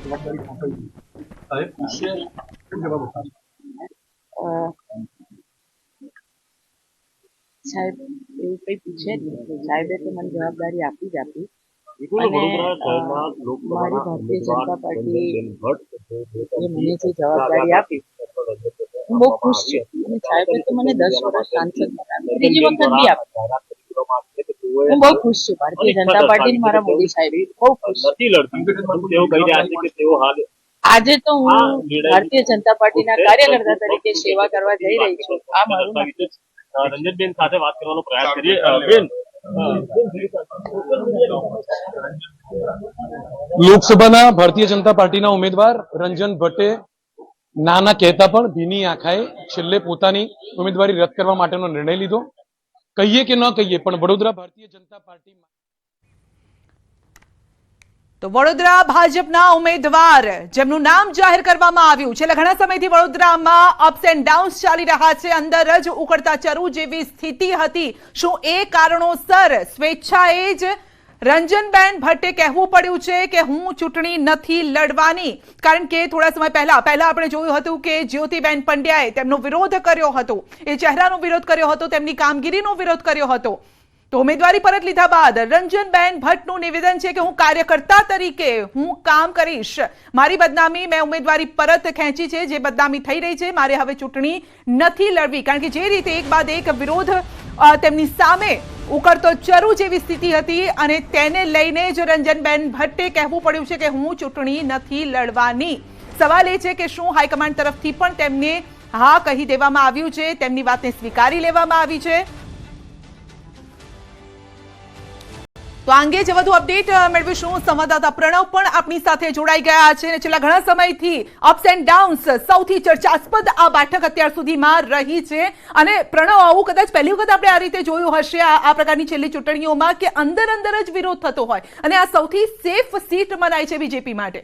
જવાબદારી સોંપાઈ ગઈ સાહેબ પૂછશે કેમ જવાબ આપશે? સાહેબ એવું કઈ પૂછે જ નથી. સાહેબે તો મને જવાબદારી આપી જ આપી. મારી ભારતીય જનતા પાર્ટી એ મને જે જવાબદારી આપી હું બહુ ખુશ છું. અને સાહેબે તો મને 10 વર્ષ સાંસદ બનાવ્યો, ત્રીજી વખત બી આપી. હું બહુ ખુશ છું. ભારતીય જનતા પાર્ટી મારા મોદી સાહેબ બહુ ખુશ છું. આજે તો હું ભારતીય જનતા પાર્ટીના કાર્યકર્તા તરીકે સેવા કરવા જઈ રહી છું. આ મારું નક્કી છે. રંજનબેન સાથે વાત કરવાનો પ્રયાસ કરીએ. બેન, લોકસભાના ભારતીય જનતા પાર્ટીના ઉમેદવાર રંજન ભટ્ટે નાના કહેતા પણ ભીની આંખાએ છેલ્લે પોતાની ઉમેદવારી રદ કરવા માટેનો નિર્ણય લીધો. કહીએ કે ન કહીએ પણ વડોદરા ભારતીય જનતા પાર્ટી તો વડોદરા ભાજપના ઉમેદવાર જેમનું નામ જાહેર કરવામાં આવ્યું છેલ્લા ઘણા સમયથી વડોદરામાં અપ્સ એન્ડ ડાઉન્સ ચાલી રહ્યા છે. અંદર જ ઉકળતા ચરુ જેવી સ્થિતિ હતી. શું એ કારણોસર સ્વેચ્છાએ જ રંજનબેન ભટ્ટે કહેવું પડ્યું છે કે હું ચૂંટણી નથી લડવાની? કારણ કે થોડા સમય પહેલા આપણે જોયું હતું કે જ્યોતિબેન પંડ્યાએ તેમનો વિરોધ કર્યો હતો, એ ચહેરાનો વિરોધ કર્યો હતો, તેમની કામગીરીનો વિરોધ કર્યો હતો. તો ઉમેદવારી પરત લીધા બાદ રંજનબેન ભટ્ટનું નિવેદન છે કે હું કાર્યકર્તા તરીકે હું કામ કરીશ. મારી બદનામી મેં ઉમેદવારી પરત ખેંચી છે. જે બદનામી થઈ રહી છે મારે હવે ચૂંટણી નથી લડવી. કારણ કે જે રીતે એક બાદ એક વિરોધ તેમની સામે ઉકળતો ચરુ જેવી સ્થિતિ હતી અને તેને લઈને જ રંજનબેન ભટ્ટે કહેવું પડ્યું છે કે હું ચૂંટણી નથી લડવાની. સવાલ એ છે કે શું હાઈકમાન્ડ તરફથી પણ તેમને હા કહી દેવામાં આવ્યું છે, તેમની વાતને સ્વીકારી લેવામાં આવી છે? તો આ અંગે જ વધુ અપડેટ મેળવીશું. સંવાદદાતા પ્રણવ પણ આપણી સાથે જોડાઈ ગયા છે. છેલ્લા ઘણા સમયથી અપ્સ એન્ડ ડાઉન્સ સૌથી ચર્ચાસ્પદ આ બેઠક અત્યાર સુધીમાં રહી છે. અને પ્રણવ, આવું કદાચ પહેલી વખત આપણે આ રીતે જોયું હશે આ પ્રકારની છેલ્લી ચૂંટણીઓમાં કે અંદર જ વિરોધ થતો હોય અને આ સૌથી સેફ સીટ મનાય છે બીજેપી માટે.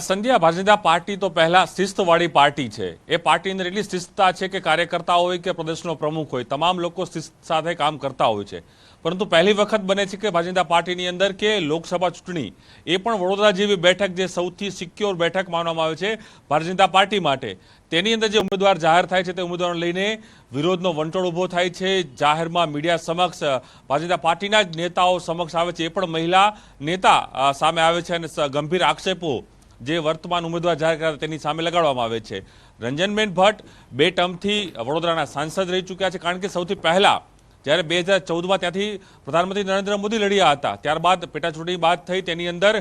સંધ્યા, ભારતીય જનતા પાર્ટી તો પહેલા શિસ્તવાળી પાર્ટી છે. એ પાર્ટીની અંદર એટલી શિસ્તતા છે કે કાર્યકર્તા હોય કે પ્રદેશનો પ્રમુખ હોય તમામ લોકો શિસ્ત સાથે કામ કરતા હોય છે. પરંતુ પહેલી વખત બને છે કે ભારતીય જનતા પાર્ટીની અંદર કે લોકસભા ચૂંટણી એ પણ વડોદરા જેવી બેઠક જે સૌથી સિક્યોર બેઠક માનવામાં આવે છે ભારતીય જનતા પાર્ટી માટે, તેની અંદર જે ઉમેદવાર જાહેર થાય છે તે ઉમેદવારોને લઈને વિરોધનો વંટોળ ઊભો થાય છે. જાહેરમાં મીડિયા સમક્ષ ભારતીય જનતા પાર્ટીના જ નેતાઓ સમક્ષ આવે છે, એ પણ મહિલા નેતા સામે આવે છે અને ગંભીર આક્ષેપો જે વર્તમાન ઉમેદવાર જાહેર કર્યા તેની સામે લગાડવામાં આવે છે. રંજનબેન ભટ્ટ 2 ટર્મથી વડોદરાના સાંસદ રહી ચૂક્યા છે. કારણ કે સૌથી પહેલા જ્યારે 2014માં ત્યાંથી પ્રધાનમંત્રી નરેન્દ્ર મોદી લડ્યા હતા, ત્યારબાદ પેટા ચૂંટણી બાદ થઈ તેની અંદર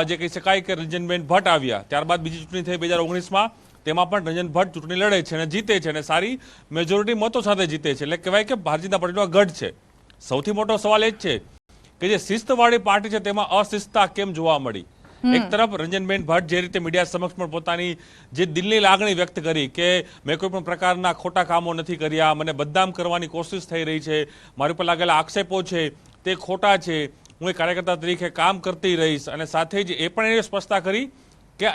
જે કહી શકાય કે રંજનબેન ભટ્ટ આવ્યા. ત્યારબાદ બીજી ચૂંટણી થઈ 2019માં, તેમાં પણ રંજન ભટ્ટ ચૂંટણી લડે છે અને જીતે છે અને સારી મેજોરિટી મતો સાથે જીતે છે. એટલે કહેવાય કે ભારતીય જનતા પાર્ટીનો ગઢ છે. સૌથી મોટો સવાલ એ જ છે કે જે શિસ્તવાળી પાર્ટી છે તેમાં અશિસ્તતા કેમ જોવા મળી? એક તરફ રંજનબેન ભટ્ટ જે રીતે મીડિયા સમક્ષ પણ પોતાની જે દિલની લાગણી વ્યક્ત કરી કે મેં કોઈ પણ પ્રકારના ખોટા કામો નથી કર્યા, મને બદનામ કરવાની કોશિશ થઈ રહી છે, મારી ઉપર લાગેલા આક્ષેપો છે તે ખોટા છે, હું એક કાર્યકર્તા તરીકે કામ કરતી રહીશ. અને સાથે જ એ પણ એ સ્પષ્ટતા કરી કે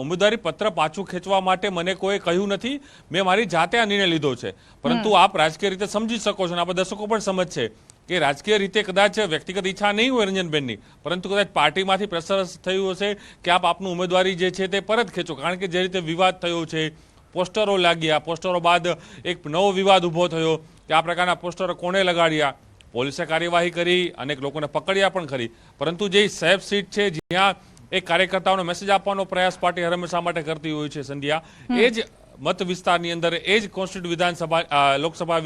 ઉમેદવારી પત્ર પાછું ખેંચવા માટે મને કોઈ કહ્યું નથી, મેં મારી જાતે આ નિર્ણય લીધો છે. પરંતુ આપ રાજકીય રીતે સમજી શકો છો અને આપણે દર્શકો પણ સમજશે કે રાજકીય રીતે કદાચ વ્યક્તિગત ઈચ્છા નહીં હોય રંજનબેનની, પરંતુ કદાચ પાર્ટીમાંથી પ્રેશર થયું હશે કે આપનું ઉમેદવારી જે છે તે પરત ખેંચો. કારણ કે જે રીતે વિવાદ થયો છે, પોસ્ટરો લાગ્યા, પોસ્ટરો બાદ એક નવો વિવાદ ઊભો થયો કે આ પ્રકારના પોસ્ટરો કોણે લગાડ્યા. પોલીસે કાર્યવાહી કરી, અનેક લોકોને પકડ્યા પણ ખરી, પરંતુ જે સેફ સીટ છે જ્યાં એક કાર્યકર્તાઓને મેસેજ આપવાનો પ્રયાસ પાર્ટી હંમેશા માટે કરતી હોય છે સંધ્યા, એ જ મત વિસ્તારની અંદર, એ જ કોન્સ્ટિટ્યુટ વિધાનસભા લોકસભા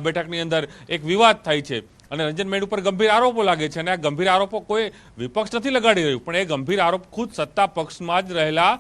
બેઠકની અંદર એક વિવાદ થાય છે અને રંજનબેન ઉપર ગંભીર આરોપો લાગે છે. અને આ ગંભીર આરોપો કોઈ વિપક્ષ નથી લગાડી રહ્યું, પણ એ ગંભીર આરોપ ખુદ સત્તા પક્ષમાં જ રહેલા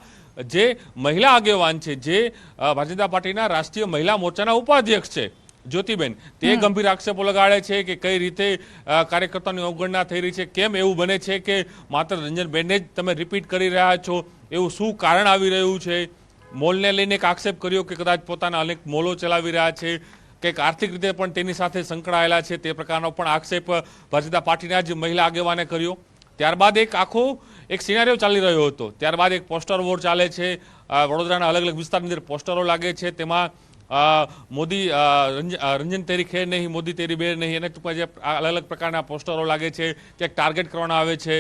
જે મહિલા આગેવાન છે, જે ભારતીય જનતા પાર્ટીના રાષ્ટ્રીય મહિલા મોરચાના ઉપાધ્યક્ષ છે જ્યોતિબેન, તે ગંભીર આક્ષેપો લગાડે છે કે કઈ રીતે કાર્યકર્તાની અવગણના થઈ રહી છે. કેમ એવું બને છે કે માત્ર રંજનબેનને જ તમે રિપીટ કરી રહ્યા છો? એવું શું કારણ આવી રહ્યું છે? મોલને લઈને એક આક્ષેપ કર્યો કે કદાચ પોતાના અનેક મોલો ચલાવી રહ્યા છે, કંઈક આર્થિક રીતે પણ તેની સાથે સંકળાયેલા છે, તે પ્રકારનો પણ આક્ષેપ ભારતીય જનતા પાર્ટીના જ મહિલા આગેવાને કર્યો. ત્યારબાદ એક સિનારીઓ ચાલી રહ્યો હતો. ત્યારબાદ એક પોસ્ટર વોર ચાલે છે. વડોદરાના અલગ અલગ વિસ્તારની અંદર પોસ્ટરો લાગે છે, તેમાં મોદી રંજન તેરી ખેર નહીં, મોદી તેરી બેર નહીં, અને ટૂંકમાં જે અલગ અલગ પ્રકારના પોસ્ટરો લાગે છે, ક્યાંક ટાર્ગેટ કરવામાં આવે છે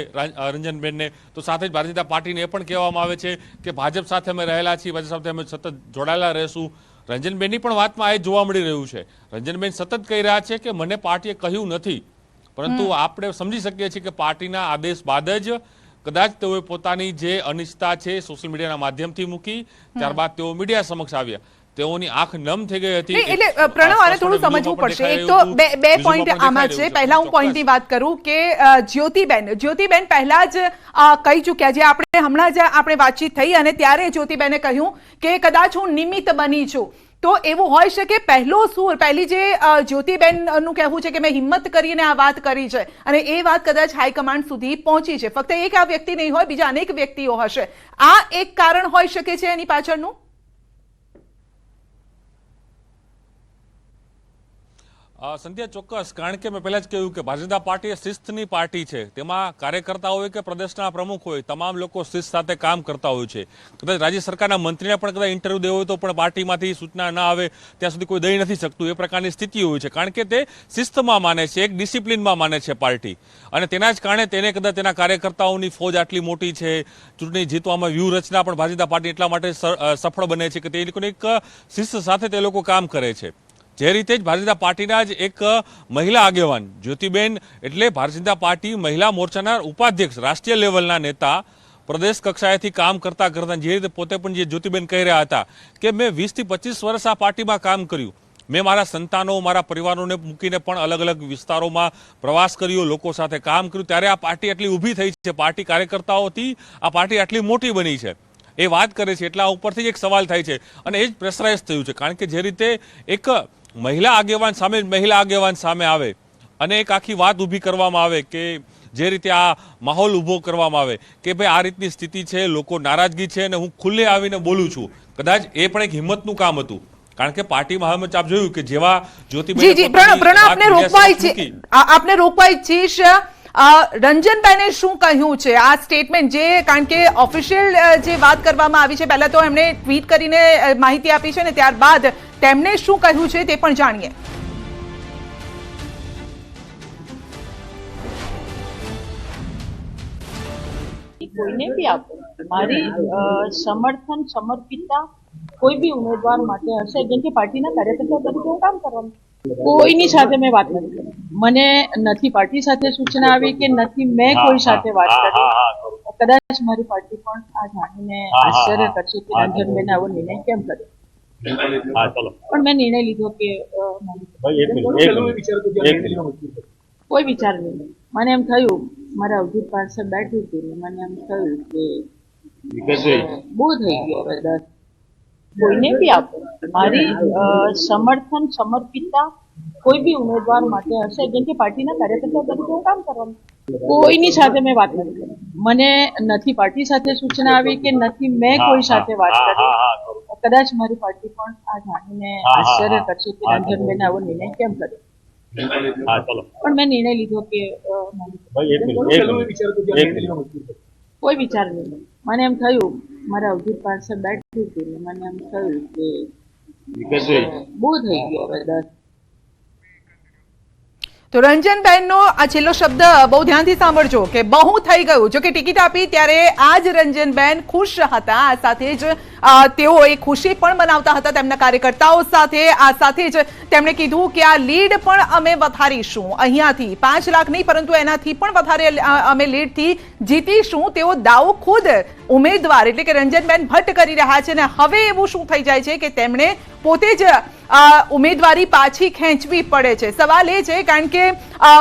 રંજનબેનને, તો સાથે જ ભારતીય જનતા પાર્ટીને એ પણ કહેવામાં આવે છે કે ભાજપ સાથે અમે રહેલા છીએ, ભાજપ સાથે અમે સતત જોડાયેલા રહીશું. રંજનબેનની પણ વાતમાં આ જોવા મળી રહ્યું છે. રંજનબેન સતત કહી રહ્યા છે કે મને પાર્ટીએ કહ્યું નથી, પરંતુ આપણે સમજી શકીએ છીએ કે પાર્ટીના આદેશ બાદ જ કદાચ તેઓએ પોતાની જે અનિચ્છતા છે સોશિયલ મીડિયાના માધ્યમથી મૂકી, ત્યારબાદ તેઓ મીડિયા સમક્ષ આવ્યા. તેઓની આંખ નમ થઈ ગઈ હતી. એટલે પ્રણવ આને થોડું સમજવું પડશે. એક તો બે પોઈન્ટ આમાં છે. પહેલા હું પોઈન્ટની વાત કરું કે જ્યોતિબેન પહેલા જ કહી ચૂક્યા છે, આપણે હમણાં જ આપણે વાતચીત થઈ અને ત્યારે જ્યોતિબેને કહ્યું કે કદાચ હું નિમિત્ત બની છું. તો એવું હોઈ શકે પહેલો સુર, પહેલી જે જ્યોતિબેનનું કહેવું છે કે મેં હિંમત કરીને આ વાત કરી છે અને એ વાત કદાચ હાઈકમાન્ડ સુધી પહોંચી છે. ફક્ત એક આ વ્યક્તિ નહીં હોય, બીજા અનેક વ્યક્તિઓ હશે. આ એક કારણ હોઈ શકે છે એની પાછળનું. સંધ્યા, ચોક્કસ. કારણ કે મેં પહેલા જ કહ્યું કે ભારતીય જનતા પાર્ટી એ શિસ્તની પાર્ટી છે. તેમાં કાર્યકર્તા હોય કે પ્રદેશના પ્રમુખ હોય, તમામ લોકો શિસ્ત સાથે કામ કરતા હોય છે. કદાચ રાજ્ય સરકારના મંત્રીને પણ કદાચ ઇન્ટરવ્યુ દેવો હોય તો પણ પાર્ટીમાંથી સૂચના ના આવે ત્યાં સુધી કોઈ દઈ નથી શકતું, એ પ્રકારની સ્થિતિ હોય છે. કારણ કે તે શિસ્તમાં માને છે, એક ડિસિપ્લિનમાં માને છે પાર્ટી, અને તેના જ કારણે તેને કદાચ તેના કાર્યકર્તાઓની ફોજ આટલી મોટી છે. ચૂંટણી જીતવામાં વ્યૂહરચના પણ ભારતીય જનતા પાર્ટી એટલા માટે સફળ બને છે કે તે લોકોની એક શિસ્ત સાથે તે લોકો કામ કરે છે. જે રીતે જ ભારતીય જનતા પાર્ટીના જ એક મહિલા આગેવાન જ્યોતિબેન, એટલે ભારતીય જનતા પાર્ટી મહિલા મોરચાના ઉપાધ્યક્ષ, રાષ્ટ્રીય લેવલના નેતા, પ્રદેશ કક્ષાએથી કામ કરતા જે રીતે પોતે પણ જે જ્યોતિબેન કહી રહ્યા હતા કે મેં 20 થી 25 વર્ષ આ પાર્ટીમાં કામ કર્યું, મેં મારા સંતાનો, મારા પરિવારોને મૂકીને પણ અલગ અલગ વિસ્તારોમાં પ્રવાસ કર્યો, લોકો સાથે કામ કર્યું, ત્યારે આ પાર્ટી આટલી ઊભી થઈ છે. પાર્ટી કાર્યકર્તાઓથી આ પાર્ટી આટલી મોટી બની છે, એ વાત કરે છે. એટલા ઉપરથી જ એક સવાલ થાય છે અને એ જ પ્રેશરાઇઝ થયું છે. કારણ કે જે રીતે એક મહિલા આગેવાન સામે આવે અને એક આખી વાત ઊભી કરવામાં આવે કે જે રીતે આ માહોલ ઊભો કરવામાં આવે કે ભાઈ આ રીતની સ્થિતિ છે, લોકો નારાજગી છે અને હું ખુલ્લે આવીને બોલું છું, કદાચ એ પણ એક હિંમતનું કામ હતું. કારણ કે પાર્ટીમાં હવે આપ જોયું કે જેવા જ્યોતિબેન આપને રોકવા ઈચ્છીશ, રંજનબેને શું કહ્યું છે આ સ્ટેટમેન્ટ, જે કારણ કે ઓફિશિયલ જે વાત કરવામાં આવી છે, પહેલા તો એમણે ટ્વીટ કરીને માહિતી આપી છે ને ત્યારબાદ તેમણે શું કહ્યું છે તે પણ જાણીએ. કોઈને બી આપો, મારી સમર્થન સમર્પિતતા કોઈ બી ઉમેદવાર માટે હશે, જેમ કે પાર્ટીના કાર્યકર્તા તરીકે હું કામ કરવાનું. કોઈની સાથે મેં વાત નથી કરી. મને નથી પાર્ટી સાથે સૂચના આવી કે નથી મેં કોઈ સાથે વાત કરી. કદાચ મારી પાર્ટી પણ આ જાણીને આશ્ચર્ય કરશે કે રંજનબેને આવો નિર્ણય કેમ કર્યો. પણ મેં નિર્ણય લીધો કે કોઈ વિચાર નહીં. મને એમ થયું, મારા અવધૂત પાસે બેઠી હતી ને મને એમ થયું કે બહુ થઈ ગયો હવે 10. કોઈને બી આપો, મારી સમર્થન સમર્પિતતા કોઈ બી ઉમેદવાર માટે હશે, જેમ કે પાર્ટીના કાર્યકર્તા તરીકે હું કામ કરવાનું. કોઈની સાથે મેં વાત નથી કરી. મને નથી પાર્ટી સાથે સૂચના આવી કે નથી મેં કોઈ સાથે વાત કરી. કદાચ મારી પાર્ટી પણ આ જાણીને આશ્ચર્ય કરશે કે રંજનબેને આવો નિર્ણય કેમ કર્યો. પણ મેં નિર્ણય લીધો કે કોઈ વિચાર નહીં. મને એમ થયું, મારા અવધૂત પાસે બેઠી હતી ને મને એમ થયું કે બહુ થઈ ગયો હવે 10. તો રંજનબેનનો આ છેલ્લો શબ્દ બહુ ધ્યાનથી સાંભળજો કે બહુ થઈ ગયું. જો કે ટિકિટ આપી ત્યારે આ જ રંજનબેન ખુશ હતા. આ સાથે જ તેઓ એક ખુશી પણ મનાવતા હતા તેમના કાર્યકર્તાઓ સાથે. આ સાથે જ તેમણે કીધું કે આ લીડ પણ અમે વધારીશું, અહીંયાથી 5 લાખ નહીં પરંતુ એનાથી પણ વધારે અમે લીડથી જીતીશું. તેઓ દાવો ખુદ ઉમેદવાર એટલે કે રંજનબેન ભટ્ટ કરી રહ્યા છે. અને હવે એવું શું થઈ જાય છે કે તેમણે પોતે જ ઉમેદવારી પાછી ખેંચવી પડે છે. સવાલ એ છે, કારણ કે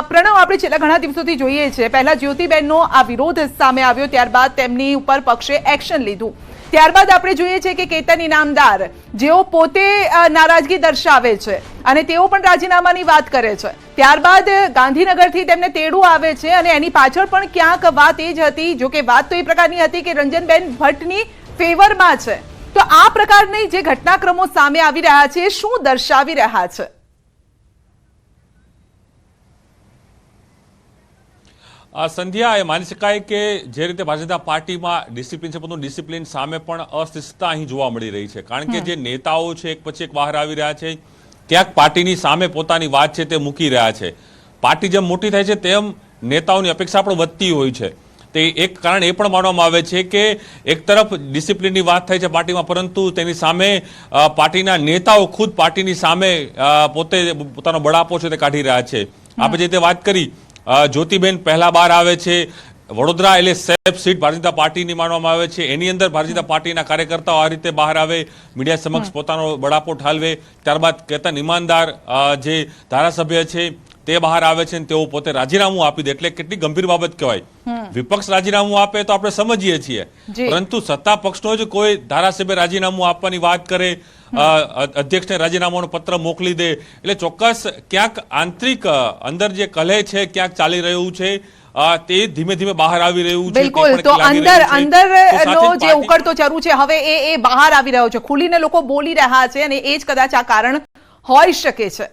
પ્રણવ આપણે છેલ્લા ઘણા દિવસોથી જોઈએ છે, પહેલા જ્યોતિબેનનો આ વિરોધ સામે આવ્યો, ત્યારબાદ તેમની ઉપર પક્ષે એક્શન લીધું, ત્યારબાદ આપણે જોઈએ છે કે કેતન ઇનામદાર જેઓ પોતે નારાજગી દર્શાવે છે અને તેઓ પણ રાજીનામાની વાત કરે છે, ત્યારબાદ ગાંધીનગરથી તેમને તેડું આવે છે અને એની પાછળ પણ ક્યાંક વાત એ જ હતી, જો કે વાત તો એ પ્રકારની હતી કે રંજનબેન ભટ્ટની ફેવરમાં છે. તો આ પ્રકારની જે ઘટનાક્રમો સામે આવી રહ્યા છે શું દર્શાવી રહ્યા છે? સંધ્યા, એ માની શકાય કે જે રીતે ભારતીય જનતા પાર્ટીમાં ડિસિપ્લિન છે, પરંતુ ડિસિપ્લિન સામે પણ અશિસ્તતા અહીં જોવા મળી રહી છે, કારણ કે જે નેતાઓ છે એક પછી એક બહાર આવી રહ્યા છે, ક્યાંક પાર્ટીની સામે પોતાની વાત છે તે મૂકી રહ્યા છે. પાર્ટી જેમ મોટી થાય છે તેમ નેતાઓની અપેક્ષા પણ વધતી હોય છે. તે એક કારણ એ પણ માનવામાં આવે છે કે એક તરફ ડિસિપ્લિનની વાત થાય છે પાર્ટીમાં, પરંતુ તેની સામે પાર્ટીના નેતાઓ ખુદ પાર્ટીની સામે પોતે પોતાનો બળાપો છે તે કાઢી રહ્યા છે. આપણે જે રીતે વાત કરી, જ્યોતિબેન પહેલા બહાર આવે છે. વડોદરા એટલે સેફ સીટ ભારતીય જનતા પાર્ટીની માનવામાં આવે છે. એની અંદર ભારતીય જનતા પાર્ટીના કાર્યકર્તાઓ આ રીતે બહાર આવે, મીડિયા સમક્ષ પોતાનો બળાપો ઠાલવે. ત્યારબાદ કેતન ઈમાનદાર જે ધારાસભ્ય છે તે બહાર આવે છે અને તેઓ પોતે રાજીનામું આપી દે. એટલે કેટલી ગંભીર બાબત કહેવાય. વિપક્ષ રાજીનામું આપે તો આપણે સમજીએ છીએ, પરંતુ સત્તા પક્ષનો જ કોઈ ધારાસભ્ય રાજીનામું આપવાની વાત કરે, અધ્યક્ષને રાજીનામાનો પત્ર મોકલી દે, એટલે ચોક્કસ ક્યાંક આંતરિક અંદર જે કલહ છે ક્યાંક ચાલી રહ્યું છે, તે ધીમે ધીમે બહાર આવી રહ્યું છે. બિલકુલ. તો અંદરનો જે ઉકળતો ચરુ છે હવે એ બહાર આવી રહ્યો છે, ખુલીને લોકો બોલી રહ્યા છે, અને એ જ કદાચ આ કારણ હોઈ શકે છે.